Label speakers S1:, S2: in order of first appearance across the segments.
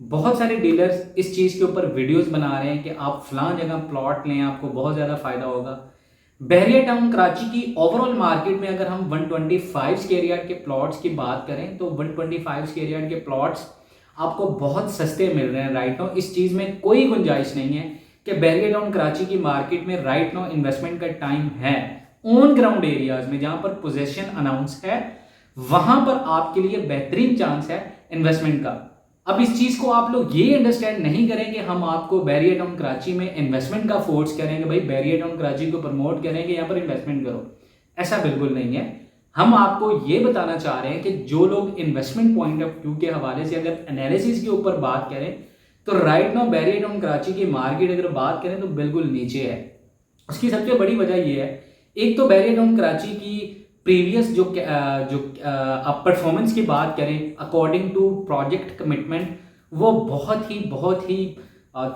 S1: बहुत सारे डीलर्स इस चीज़ के ऊपर वीडियोस बना रहे हैं कि आप फलां जगह प्लॉट लें, आपको बहुत ज़्यादा फ़ायदा होगा। बहरिया टाउन कराची की ओवरऑल मार्केट में अगर हम 125 स्क्वायर यार्ड के प्लॉट्स की बात करें तो 125 स्क्वायर यार्ड के प्लॉट्स आपको बहुत सस्ते मिल रहे हैं राइट नाउ। इस चीज़ में कोई गुंजाइश नहीं है कि बहरिया टाउन कराची की मार्केट में राइट नाउ इन्वेस्टमेंट का टाइम है। ऑन ग्राउंड एरियाज में जहां पर पोजेशन अनाउंस है वहां पर आपके लिए बेहतरीन चांस है इन्वेस्टमेंट का। अब इस चीज को आप लोग ये अंडरस्टैंड नहीं करें कि हम आपको बहरिया टाउन कराची में इन्वेस्टमेंट का फोर्स करेंगे, भाई बहरिया टाउन कराची को प्रमोट करेंगे, यहाँ पर इन्वेस्टमेंट करो, ऐसा बिल्कुल नहीं है। हम आपको ये बताना चाह रहे हैं कि जो लोग इन्वेस्टमेंट पॉइंट ऑफ व्यू के हवाले से अगर एनालिसिस के ऊपर बात करें तो राइट नाउ बहरिया टाउन कराची की मार्केट अगर बात करें तो बिल्कुल नीचे है। उसकी सबसे बड़ी वजह यह है, एक तो बहरिया टाउन कराची की प्रीवियस जो आप परफॉर्मेंस की बात करें अकॉर्डिंग टू प्रोजेक्ट कमिटमेंट, वो बहुत ही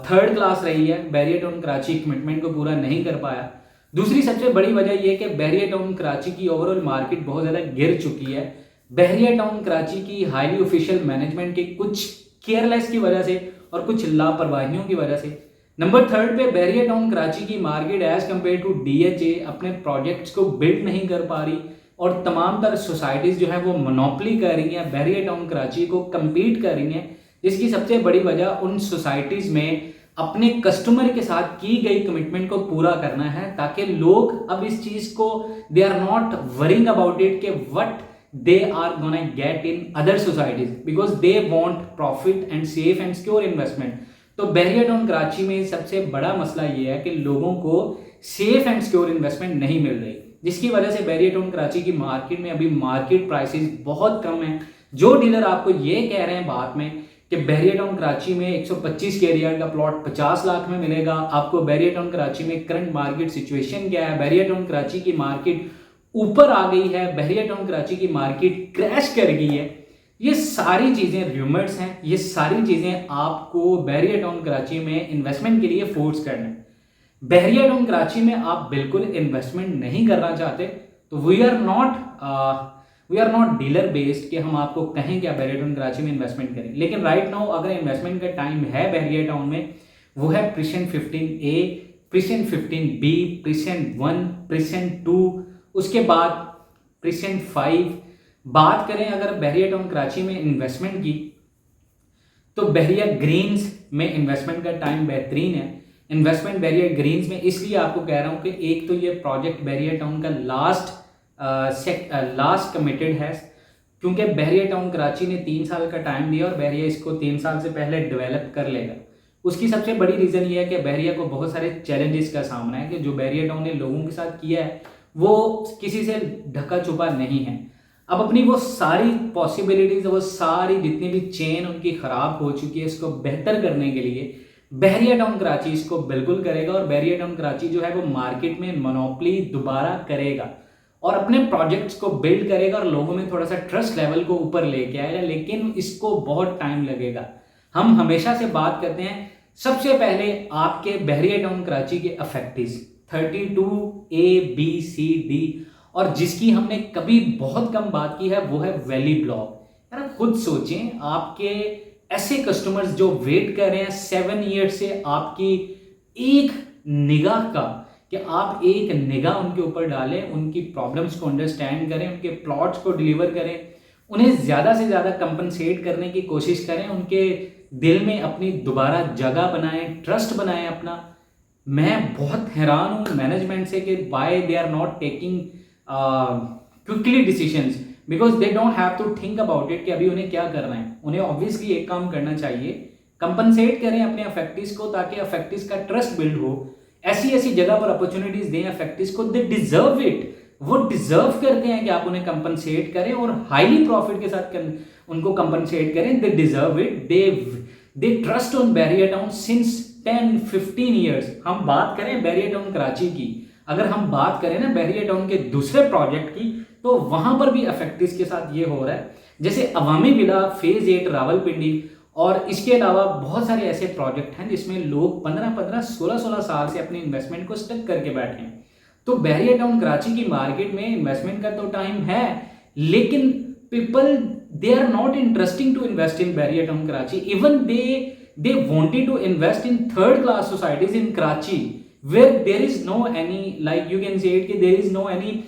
S1: थर्ड क्लास रही है। बहरिया टाउन कराची कमिटमेंट को पूरा नहीं कर पाया। दूसरी सबसे बड़ी वजह यह है कि बहरिया टाउन कराची की ओवरऑल मार्केट बहुत ज़्यादा गिर चुकी है। बहरिया टाउन कराची की हाईली ऑफिशियल मैनेजमेंट के कुछ केयरलेस की वजह से और कुछ लापरवाहियों की वजह से। नंबर थर्ड पे बहरिया टाउन कराची की market as compare to DHA अपने प्रोजेक्ट्स को बिल्ड नहीं कर पा रही और तमाम तर सोसाइटीज़ जो है वो मोनोपली कर रही हैं, बहरिया टाउन कराची को कम्पीट कर रही हैं। जिसकी सबसे बड़ी वजह उन सोसाइटीज़ में अपने कस्टमर के साथ की गई कमिटमेंट को पूरा करना है, ताकि लोग अब इस चीज़ को they are not worrying about it कि what they are gonna get in other societies because they want profit and safe and secure investment। तो बहरिया टाउन कराची में सबसे बड़ा मसला ये है कि लोगों को सेफ एंड सिक्योर इन्वेस्टमेंट नहीं मिल रही, जिसकी वजह से बहरिया टाउन कराची की मार्केट में अभी मार्केट प्राइसेस बहुत कम है। जो डीलर आपको ये कह रहे हैं बात में कि बहरिया टाउन कराची में 125 स्क्वायर यार्ड का प्लॉट 50 लाख में मिलेगा, आपको बहरिया टाउन कराची में करंट मार्केट सिचुएशन क्या है, बहरिया टाउन कराची की मार्केट ऊपर आ गई है, बहरिया टाउन कराची की मार्केट क्रैश कर गई है, ये सारी चीज़ें र्यूमर्स हैं। ये सारी चीज़ें आपको बहरिया टाउन कराची में इन्वेस्टमेंट के लिए फोर्स करना है। बहरिया टाउन कराची में आप बिल्कुल इन्वेस्टमेंट नहीं करना चाहते तो we are not dealer based कि हम आपको कहें कि आप बहरिया टाउन कराची में इन्वेस्टमेंट करें। लेकिन राइट नाउ अगर इन्वेस्टमेंट का टाइम है बहरिया टाउन में, वो है present 15A, present 15B, present 1, present 2, उसके बाद प्रिसेंट 5। बात करें अगर बहरिया टाउन कराची में इन्वेस्टमेंट की तो बहरिया ग्रीन्स में इन्वेस्टमेंट का टाइम बेहतरीन है। इन्वेस्टमेंट बहरिया ग्रीन्स में इसलिए आपको कह रहा हूं कि एक तो ये प्रोजेक्ट बहरिया टाउन का लास्ट कमिटेड है, क्योंकि बहरिया टाउन कराची ने 3 साल का टाइम दिया और बहरिया इसको 3 साल से पहले डेवलप कर लेगा। उसकी सबसे बड़ी रीज़न ये है कि बहरिया को बहुत सारे चैलेंजेस का सामना है कि जो बहरिया टाउन ने लोगों के साथ किया है वो किसी से ढका छुपा नहीं है। अब अपनी वो सारी पॉसिबिलिटीज, वो सारी जितनी भी चेन उनकी खराब हो चुकी है, इसको बेहतर करने के लिए बहरिया टाउन कराची इसको बिल्कुल करेगा और बहरिया टाउन कराची जो है वो मार्केट में मोनोपली दोबारा करेगा और अपने प्रोजेक्ट्स को बिल्ड करेगा और लोगों में थोड़ा सा ट्रस्ट लेवल को ऊपर लेके आएगा। लेकिन इसको बहुत टाइम लगेगा। हम हमेशा से बात करते हैं सबसे पहले आपके बहरिया टाउन कराची के affective 32A, B, C, D, और जिसकी हमने कभी बहुत कम बात की है वो है वैली ब्लॉक। यार खुद सोचें, आपके ऐसे कस्टमर्स जो वेट कर रहे हैं 7 ईयर से आपकी एक निगाह का, कि आप एक निगाह उनके ऊपर डालें, उनकी प्रॉब्लम्स को अंडरस्टैंड करें, उनके प्लॉट्स को डिलीवर करें, उन्हें ज़्यादा से ज़्यादा कंपनसेट करने की कोशिश करें, उनके दिल में अपनी दोबारा जगह बनाएं, ट्रस्ट बनाएं अपना। मैं बहुत हैरान हूँ मैनेजमेंट से कि why they are not taking quickly decisions, because they don't have to think about it कि अभी उन्हें क्या करना है। उन्हें ऑब्वियसली एक काम करना चाहिए, कंपनसेट करें अपने अफेक्टिस को ताकि अफेक्टिस का ट्रस्ट बिल्ड हो। ऐसी जगह पर अपॉर्चुनिटीज दें अफेक्टिस को, दे डिजर्व इट। वो डिजर्व करते हैं कि आप उन्हें कंपनसेट करें और हाईली प्रॉफिट के साथ उनको कंपनसेट करें। They deserve it. They trust on Bahria town since 10-15 years. हम बात करें बहरिया टाउन कराची की, अगर हम बात करें ना बहरिया टाउन के दूसरे प्रोजेक्ट की, तो वहां पर भी अफेक्टिस के साथ ये हो रहा है। जैसे अवामी विला फेज 8 रावलपिंडी, और इसके अलावा बहुत सारे ऐसे प्रोजेक्ट हैं जिसमें लोग 15-15, 16-16 साल से अपने इन्वेस्टमेंट को स्टक करके बैठे हैं। तो बहरिया टाउन कराची की मार्केट में इन्वेस्टमेंट का तो टाइम है, लेकिन people they are not interesting to invest in Bahria Town, Karachi. Even they wanted to invest in third class societies in Karachi, where there is no any, like you can say it, there is no any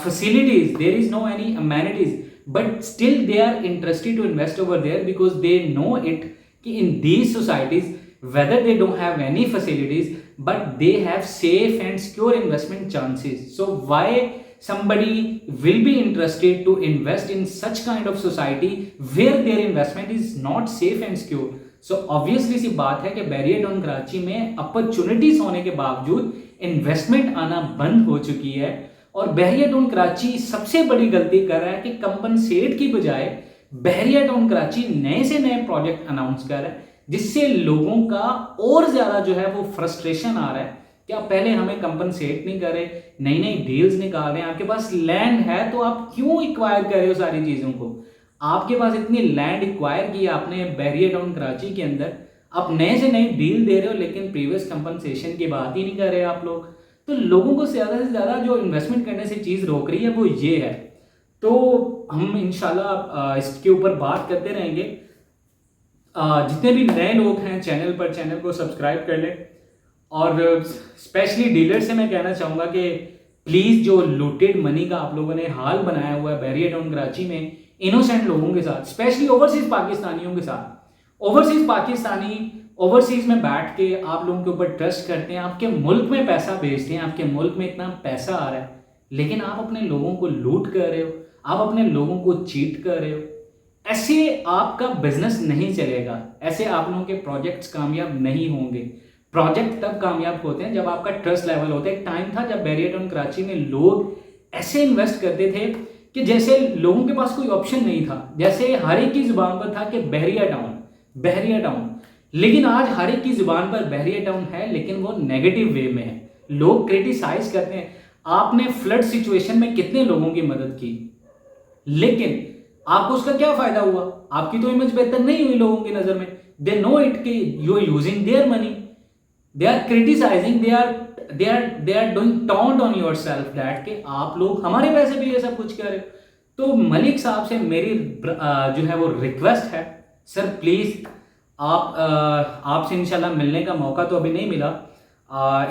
S1: facilities, there is no any amenities, but still they are interested to invest over there because they know it कि in these societies, whether they don't have any facilities, but they have safe and secure investment chances. So why somebody will be interested to invest in such kind of society where their investment is not safe and secure? So obviously सी बात है कि barrier town Karachi में opportunities होने के बावजूद investment आना बंद हो चुकी है, और बहरिया टाउन कराची सबसे बड़ी गलती कर रहा है कि कंपनसेट की बजाय बहरिया टाउन कराची नए से नए प्रोजेक्ट अनाउंस कर रहा है, जिससे लोगों का और ज्यादा जो है वो फ्रस्ट्रेशन आ रहा है कि आप पहले हमें कंपनसेट नहीं कर रहे, नई नई डील्स निकाल रहे हैं। आपके पास लैंड है तो आप क्यों एक्वायर कर रहे हो सारी चीजों को? आपके पास इतनी लैंड एक्वायर की आपने बहरिया टाउन कराची के अंदर, आप नए से नई डील दे रहे हो लेकिन प्रीवियस कंपनसेशन की बात ही नहीं कर रहे आप लोग। तो लोगों को ज़्यादा से ज़्यादा जो इन्वेस्टमेंट करने से चीज़ रोक रही है वो ये है। तो हम इंशाल्लाह इसके ऊपर बात करते रहेंगे। जितने भी नए लोग हैं चैनल पर, चैनल को सब्सक्राइब कर लें, और स्पेशली डीलर से मैं कहना चाहूँगा कि प्लीज़ जो लूटेड मनी का आप लोगों ने हाल बनाया हुआ है बहरिया टाउन कराची में इनोसेंट लोगों के साथ, स्पेशली ओवरसीज पाकिस्तानियों के साथ, ओवरसीज पाकिस्तानी ओवरसीज में बैठ के आप लोगों के ऊपर ट्रस्ट करते हैं, आपके मुल्क में पैसा भेजते हैं, आपके मुल्क में इतना पैसा आ रहा है, लेकिन आप अपने लोगों को लूट कर रहे हो, आप अपने लोगों को चीट कर रहे हो। ऐसे आपका बिजनेस नहीं चलेगा, ऐसे आप लोगों के प्रोजेक्ट्स कामयाब नहीं होंगे। प्रोजेक्ट तब कामयाब होते हैं जब आपका ट्रस्ट लेवल होता है। एक टाइम था जब बहरिया टाउन कराची में लोग ऐसे इन्वेस्ट करते थे कि जैसे लोगों के पास कोई ऑप्शन नहीं था, जैसे हर एक की जुबान पर था कि बहरिया टाउन, बहरिया टाउन। लेकिन आज हर एक की जुबान पर बहरिया टाउन है, लेकिन वो नेगेटिव वे में है। लोग क्रिटिसाइज करते हैं। आपने फ्लड सिचुएशन में कितने लोगों की मदद की, लेकिन आपको उसका क्या फायदा हुआ? आपकी तो इमेज बेहतर नहीं हुई लोगों की नजर में। दे नो इट कि you are using their money, they are criticising, they are doing taunt on yourself that कि आप लोग हमारे पैसे भी ये सब कुछ कर रहे हो। तो मलिक साहब से मेरी जो है वो रिक्वेस्ट है, सर प्लीज आपसे इंशाल्लाह मिलने का मौका तो अभी नहीं मिला।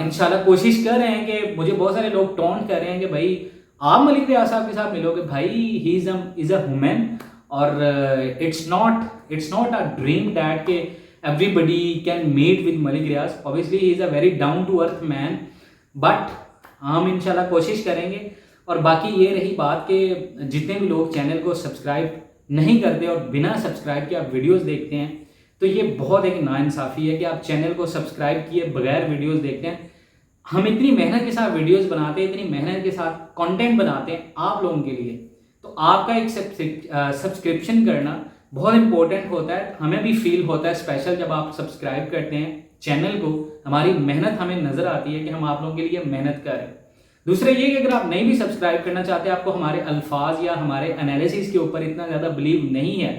S1: इंशाल्लाह कोशिश कर रहे हैं कि मुझे बहुत सारे लोग टॉन्ट कर रहे हैं कि भाई आप मलिक रियाज साहब के साथ मिलोगे। भाई ही इज अ ह्यूमन, और it's not a dream that के everybody can meet with Malik Riaz. Obviously he is a very down to earth man, but हम इंशाल्लाह कोशिश करेंगे। और बाकी ये रही बात कि जितने भी लोग चैनल को सब्सक्राइब नहीं करते और बिना सब्सक्राइब के आप वीडियोस देखते हैं, तो ये बहुत एक नाइंसाफ़ी है कि आप चैनल को सब्सक्राइब किए बगैर वीडियोस देखते हैं। हम इतनी मेहनत के साथ वीडियोस बनाते हैं, इतनी मेहनत के साथ कंटेंट बनाते हैं आप लोगों के लिए, तो आपका एक सब्सक्रिप्शन करना बहुत इंपॉर्टेंट होता है। हमें भी फील होता है स्पेशल जब आप सब्सक्राइब करते हैं चैनल को। हमारी मेहनत हमें नज़र आती है कि हम आप लोगों के लिए मेहनत करें। दूसरा ये कि अगर आप नहीं भी सब्सक्राइब करना चाहते, आपको हमारे अल्फाज या हमारे एनालिसिस के ऊपर इतना ज़्यादा बिलीव नहीं है,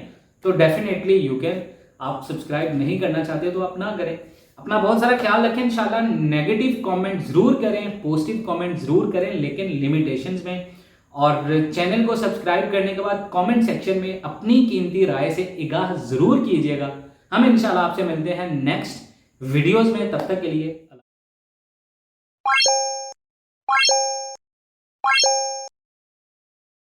S1: तो डेफिनेटली यू कैन। आप सब्सक्राइब नहीं करना चाहते तो आप ना करें। अपना बहुत सारा ख्याल रखें। इंशाल्लाह नेगेटिव कमेंट ज़रूर करें, पॉजिटिव कमेंट ज़रूर करें, लेकिन लिमिटेशंस में। और चैनल को सब्सक्राइब करने के बाद कमेंट सेक्शन में अपनी कीमती राय से इगाह ज़रूर कीजिएगा। हम इंशाल्लाह आपसे मिलते हैं नेक्स्ट वीडियोज़ में। तब तक के लिए